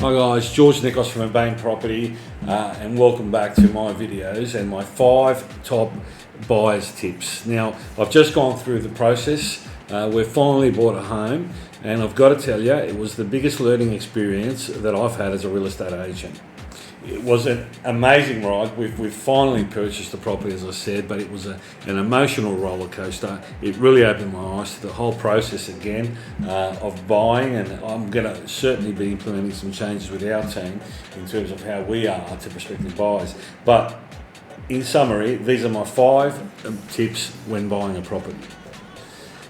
Hi guys, George Nikos from Urbane Property and welcome back to my videos and my 5 top buyers tips. Now I've just gone through the process, we've finally bought a home and I've got to tell you it was the biggest learning experience that I've had as a real estate agent. It was an amazing ride. We've finally purchased the property, as I said, but it was an emotional roller coaster. It really opened my eyes to the whole process again of buying, and I'm going to certainly be implementing some changes with our team in terms of how we are to prospective buyers. But in summary, these are my 5 tips when buying a property.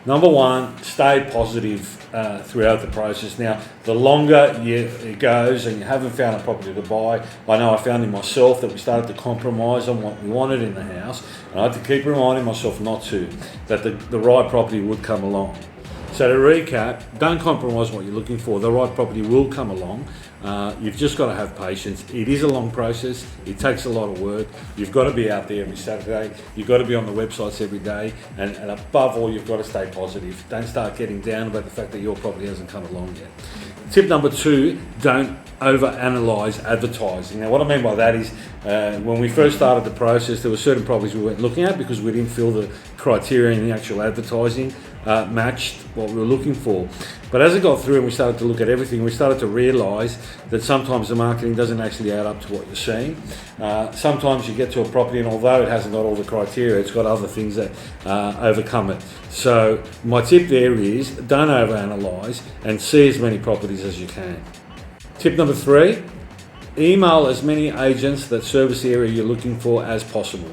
Number 1, stay positive throughout the process. Now, the longer it goes and you haven't found a property to buy, I know I found in myself that we started to compromise on what we wanted in the house, and I had to keep reminding myself not to, that the right property would come along. So to recap, don't compromise what you're looking for. The right property will come along. You've just got to have patience. It is a long process. It takes a lot of work. You've got to be out there every Saturday. You've got to be on the websites every day. And above all, you've got to stay positive. Don't start getting down about the fact that your property hasn't come along yet. Tip number 2, don't overanalyze advertising. Now what I mean by that is when we first started the process, there were certain properties we weren't looking at because we didn't feel the criteria in the actual advertising matched what we were looking for. But as it got through and we started to look at everything, we started to realise that sometimes the marketing doesn't actually add up to what you're seeing. Sometimes you get to a property and although it hasn't got all the criteria, it's got other things that overcome it. So my tip there is don't overanalyze and see as many properties as you can. Tip number 3, email as many agents that service the area you're looking for as possible.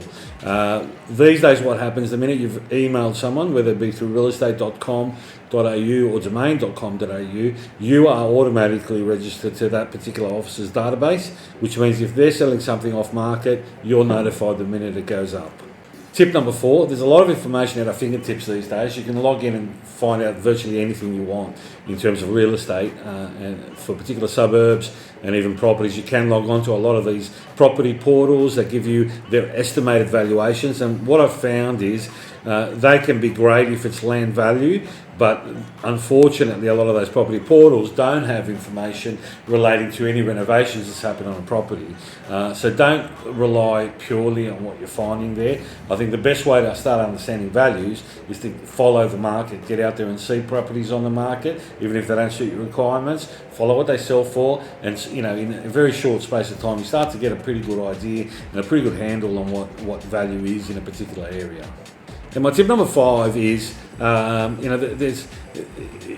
These days what happens, the minute you've emailed someone, whether it be through realestate.com.au or domain.com.au, you are automatically registered to that particular office's database, which means if they're selling something off market, you're notified the minute it goes up. Tip number 4, there's a lot of information at our fingertips these days. You can log in and find out virtually anything you want in terms of real estate and for particular suburbs and even properties. You can log on to a lot of these property portals that give you their estimated valuations, and what I've found is they can be great if it's land value, but unfortunately a lot of those property portals don't have information relating to any renovations that's happened on a property. So don't rely purely on what you're finding there. I think the best way to start understanding values is to follow the market, get out there and see properties on the market, even if they don't suit your requirements, follow what they sell for, and in a very short space of time you start to get a pretty good idea and a pretty good handle on what value is in a particular area. And my tip number 5 is, it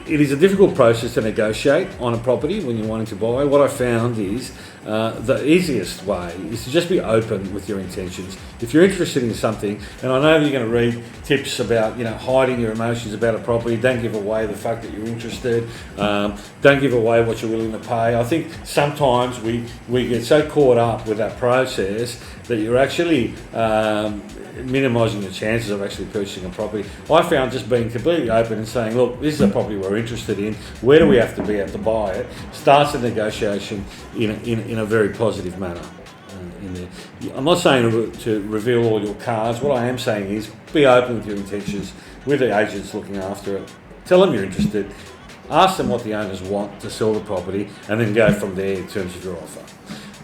is a difficult process to negotiate on a property when you're wanting to buy. What I found is the easiest way is to just be open with your intentions. If you're interested in something, and I know you're going to read tips about hiding your emotions about a property, don't give away the fact that you're interested, don't give away what you're willing to pay. I think sometimes we get so caught up with that process that you're actually minimising the chances of actually purchasing a property. I found just being completely open and saying, look, this is a property we're interested in, where do we have to be at to buy it, starts the negotiation in a very positive manner. I'm not saying to reveal all your cards. What I am saying is be open with your intentions, with the agents looking after it. Tell them you're interested, ask them what the owners want to sell the property, and then go from there in terms of your offer.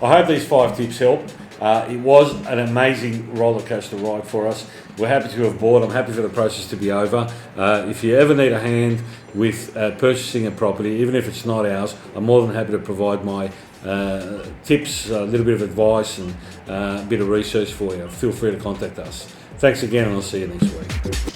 I hope these 5 tips help. It was an amazing roller coaster ride for us. We're happy to have bought. I'm happy for the process to be over. If you ever need a hand with purchasing a property, even if it's not ours, I'm more than happy to provide my tips, a little bit of advice and a bit of research for you. Feel free to contact us. Thanks again, and I'll see you next week.